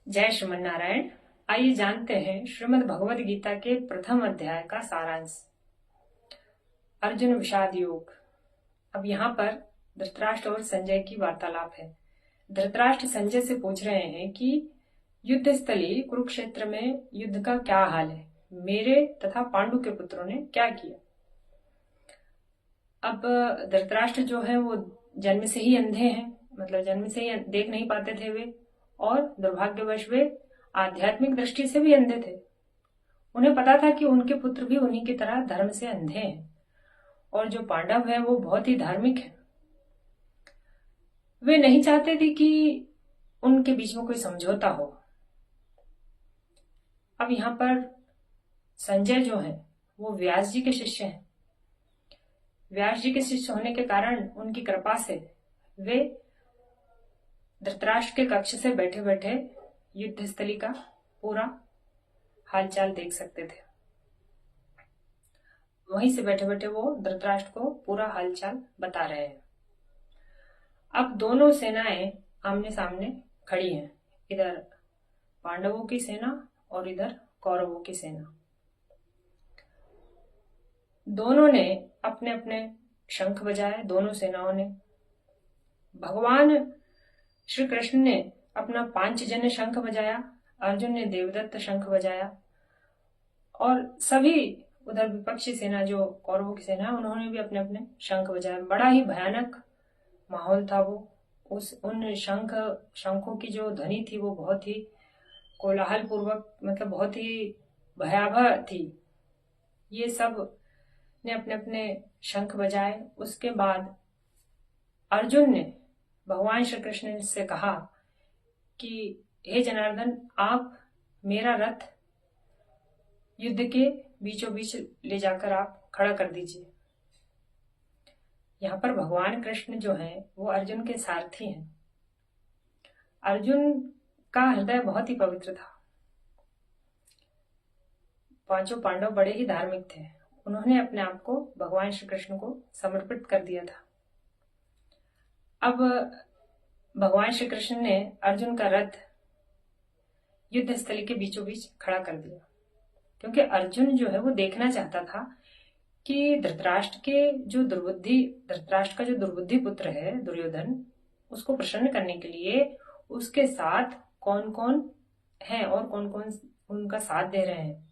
जय श्रीमन नारायण। आइए जानते हैं श्रीमद् भगवद गीता के प्रथम अध्याय का सारांश। अर्जुन विषाद योग। अब यहाँ पर धृतराष्ट्र और संजय की वार्तालाप है। धृतराष्ट्र संजय से पूछ रहे हैं कि युद्ध स्थली कुरुक्षेत्र में युद्ध का क्या हाल है, मेरे तथा पांडु के पुत्रों ने क्या किया। अब धृतराष्ट्र जो है वो जन्म से ही अंधे हैं, मतलब जन्म से ही देख नहीं पाते थे वे, और दुर्भाग्यवश वे आध्यात्मिक दृष्टि से भी अंधे थे। उन्हें पता था कि उनके पुत्र भी उन्हीं की तरह धर्म से अंधे हैं, और जो पांडव है वो बहुत ही धार्मिक है। वे नहीं चाहते थे कि उनके बीच में कोई समझौता हो। अब यहाँ पर संजय जो है वो व्यास जी के शिष्य हैं। व्यास जी के शिष्य होने के कारण उनकी कृपा से वे धृतराष्ट्र के कक्ष से बैठे बैठे युद्ध स्थली का पूरा हालचाल देख सकते थे। वहीं से बैठे बैठे वो धृतराष्ट्र को पूरा हालचाल बता रहे हैं। अब दोनों सेनाएं आमने सामने खड़ी हैं, इधर पांडवों की सेना और इधर कौरवों की सेना। दोनों ने अपने अपने शंख बजाए, दोनों सेनाओं ने। भगवान श्री कृष्ण ने अपना पांचजन्य शंख बजाया, अर्जुन ने देवदत्त शंख बजाया, और सभी उधर विपक्षी सेना जो कौरवों की सेना उन्होंने भी अपने अपने शंख बजाए। बड़ा ही भयानक माहौल था वो। उन शंखों की जो ध्वनि थी वो बहुत ही कोलाहल पूर्वक, मतलब बहुत ही भयावह थी। ये सब ने अपने अपने शंख बजाए। उसके बाद अर्जुन ने भगवान श्री कृष्ण से कहा कि हे जनार्दन, आप मेरा रथ युद्ध के बीचों बीच ले जाकर आप खड़ा कर दीजिए। यहाँ पर भगवान कृष्ण जो हैं वो अर्जुन के सारथी हैं। अर्जुन का हृदय बहुत ही पवित्र था। पांचों पांडव बड़े ही धार्मिक थे। उन्होंने अपने आप को भगवान श्री कृष्ण को समर्पित कर दिया था। अब भगवान श्री कृष्ण ने अर्जुन का रथ युद्ध स्थली के बीचों बीच खड़ा कर दिया, क्योंकि अर्जुन जो है वो देखना चाहता था कि धृतराष्ट्र का जो दुर्बुद्धि पुत्र है दुर्योधन, उसको प्रसन्न करने के लिए उसके साथ कौन कौन है और कौन कौन उनका साथ दे रहे हैं,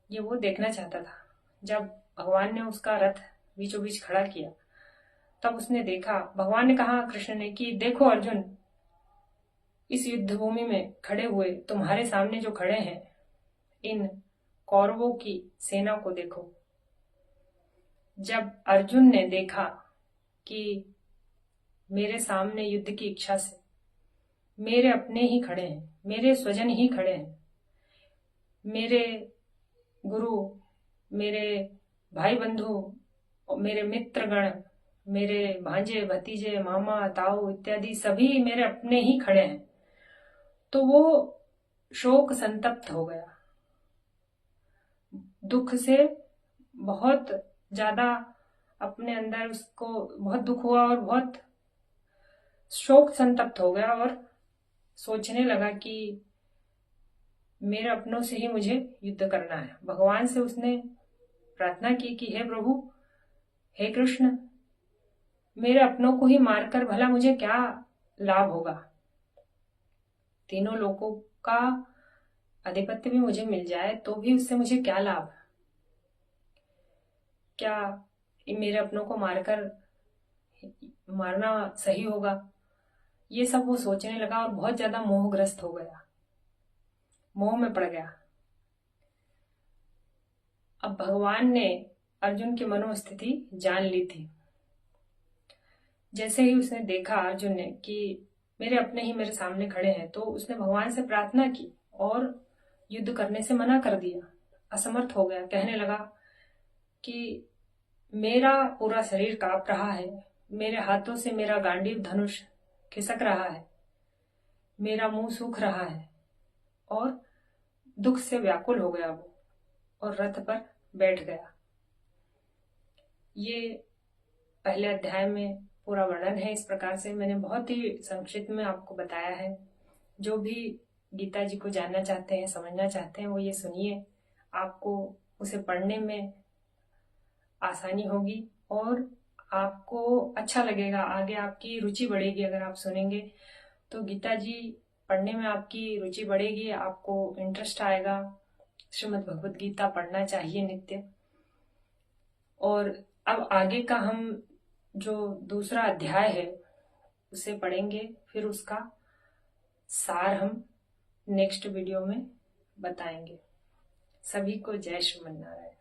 ये वो देखना चाहता था। जब भगवान ने उसका रथ बीचों बीच खड़ा किया तब उसने देखा, भगवान ने कहा कृष्ण ने कि देखो अर्जुन, इस युद्ध भूमि में खड़े हुए तुम्हारे सामने जो खड़े हैं इन कौरवों की सेना को देखो। जब अर्जुन ने देखा कि मेरे सामने युद्ध की इच्छा से मेरे अपने ही खड़े हैं, मेरे स्वजन ही खड़े हैं, मेरे गुरु, मेरे भाई बंधु, मेरे मित्रगण, मेरे भांजे भतीजे मामा ताऊ इत्यादि सभी मेरे अपने ही खड़े हैं, तो वो शोक संतप्त हो गया। दुख से बहुत ज्यादा अपने अंदर उसको बहुत दुख हुआ और बहुत शोक संतप्त हो गया, और सोचने लगा कि मेरे अपनों से ही मुझे युद्ध करना है। भगवान से उसने प्रार्थना की कि हे प्रभु, हे कृष्ण, मेरे अपनों को ही मारकर भला मुझे क्या लाभ होगा। तीनों लोगों का आधिपत्य भी मुझे मिल जाए तो भी उससे मुझे क्या लाभ। क्या मेरे अपनों को मारना सही होगा। ये सब वो सोचने लगा और बहुत ज्यादा मोहग्रस्त हो गया, मोह में पड़ गया। अब भगवान ने अर्जुन की मनोस्थिति जान ली थी। जैसे ही उसने देखा अर्जुन ने कि मेरे अपने ही मेरे सामने खड़े हैं, तो उसने भगवान से प्रार्थना की और युद्ध करने से मना कर दिया, असमर्थ हो गया। कहने लगा कि मेरा पूरा शरीर कांप रहा है, मेरे हाथों से मेरा गांडीव धनुष खिसक रहा है, मेरा मुंह सूख रहा है, और दुख से व्याकुल हो गया वो, और रथ पर बैठ गया। ये पहले अध्याय में पूरा वर्णन है। इस प्रकार से मैंने बहुत ही संक्षिप्त में आपको बताया है। जो भी गीता जी को जानना चाहते हैं, समझना चाहते हैं, वो ये सुनिए। आपको उसे पढ़ने में आसानी होगी और आपको अच्छा लगेगा, आगे आपकी रुचि बढ़ेगी। अगर आप सुनेंगे तो गीता जी पढ़ने में आपकी रुचि बढ़ेगी, आपको इंटरेस्ट आएगा। श्रीमद् भगवत गीता पढ़ना चाहिए नित्य। और अब आगे का हम जो दूसरा अध्याय है उसे पढ़ेंगे, फिर उसका सार हम नेक्स्ट वीडियो में बताएंगे। सभी को जय श्रीमन नारायण।